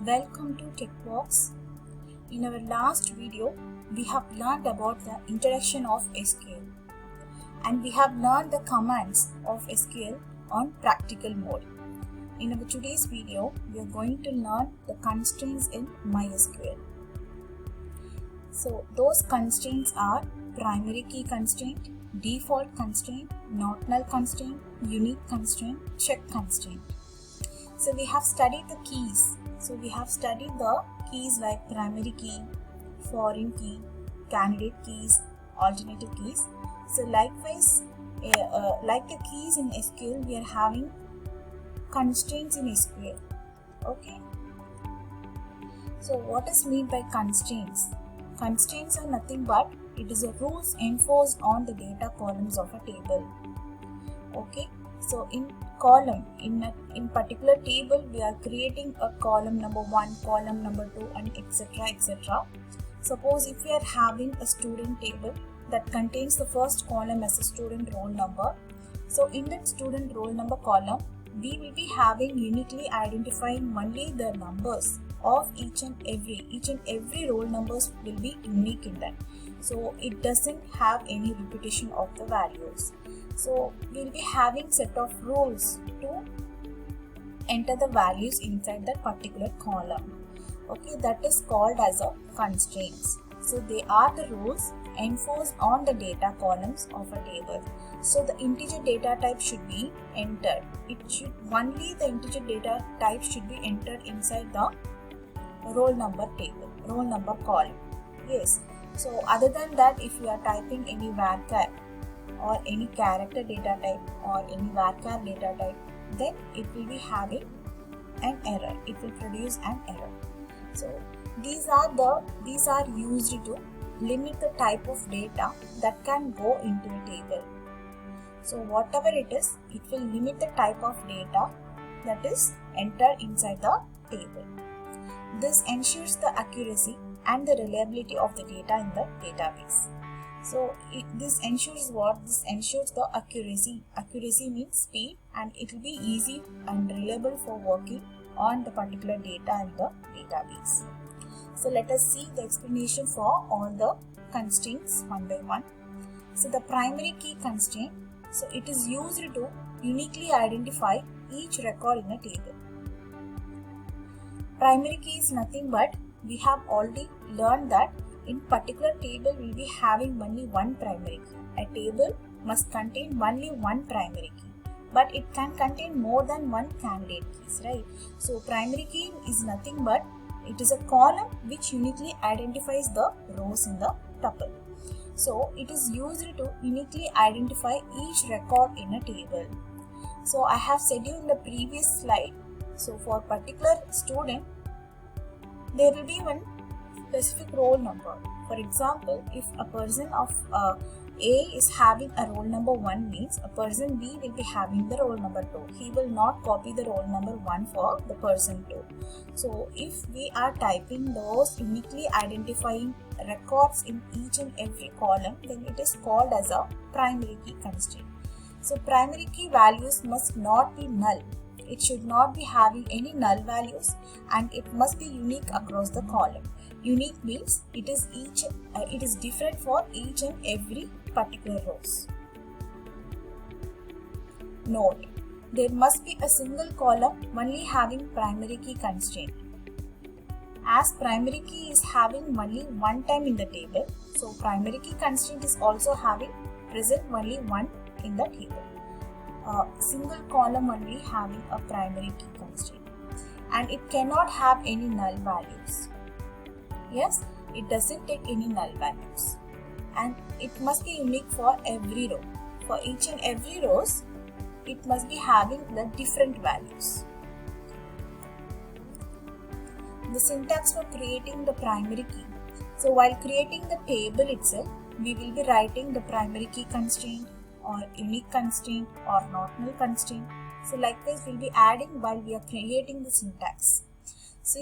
Welcome to TechBox. In our last video, we have learned about the introduction of SQL and we have learned the commands of SQL on practical mode. In our today's video, we are going to learn the constraints in MySQL. So those constraints are primary key constraint, default constraint, not null constraint, unique constraint, check constraint. So we have studied the keys. So we have studied the keys like primary key, foreign key, candidate keys, alternative keys. So likewise, like the keys in SQL, we are having constraints in SQL. Okay. So what is meant by constraints? Constraints are nothing but it is a rules enforced on the data columns of a table. Okay. So in column, in particular table, we are creating a column number 1, column number 2 and etc. Suppose if we are having a student table that contains the first column as a student roll number. So in that student roll number column, we will be having uniquely identifying only the numbers of each and every roll numbers will be unique in that. So it doesn't have any repetition of the values. So we'll be having set of rules to enter the values inside that particular column. Okay, that is called as a constraints. So they are the rules enforced on the data columns of a table. So the integer data type should be entered. Only the integer data type should be entered inside the roll number table, roll number column. Yes. So other than that, if you are typing any varchar or any character data type or any varchar data type, then it will be having an error. It will produce an error. So these are used to limit the type of data that can go into a table. So whatever it is, it will limit the type of data that is entered inside the table. This ensures the accuracy and the reliability of the data in the database. So this ensures what? This ensures the accuracy. Accuracy means speed, and it will be easy and reliable for working on the particular data in the database. So let us see the explanation for all the constraints one by one. So the primary key constraint, so it is used to uniquely identify each record in a table. Primary key is nothing but we have already learned that in particular table we will be having only one primary key. A table must contain only one primary key, but it can contain more than one candidate keys, right? So primary key is nothing but it is a column which uniquely identifies the rows in the tuple. So it is used to uniquely identify each record in a table. So I have said you in the previous slide. So for particular student, there will be one specific roll number. For example, if a person of A is having a roll number 1 means a person B will be having the roll number 2. He will not copy the roll number 1 for the person 2. So if we are typing those uniquely identifying records in each and every column, then it is called as a primary key constraint. So primary key values must not be null. It should not be having any null values, and it must be unique across the column. Unique means it is different for each and every particular rows. Note: there must be a single column only having primary key constraint. As primary key is having only one time in the table, so primary key constraint is also having present only one in the table. Single column only having a primary key constraint, and it cannot have any null values. Yes, it doesn't take any null values, and it must be unique for every row. For each and every rows, it must be having the different values. The syntax for creating the primary key. So while creating the table itself, we will be writing the primary key constraint or unique constraint or not null constraint. So likewise we'll be adding while we are creating the syntax. So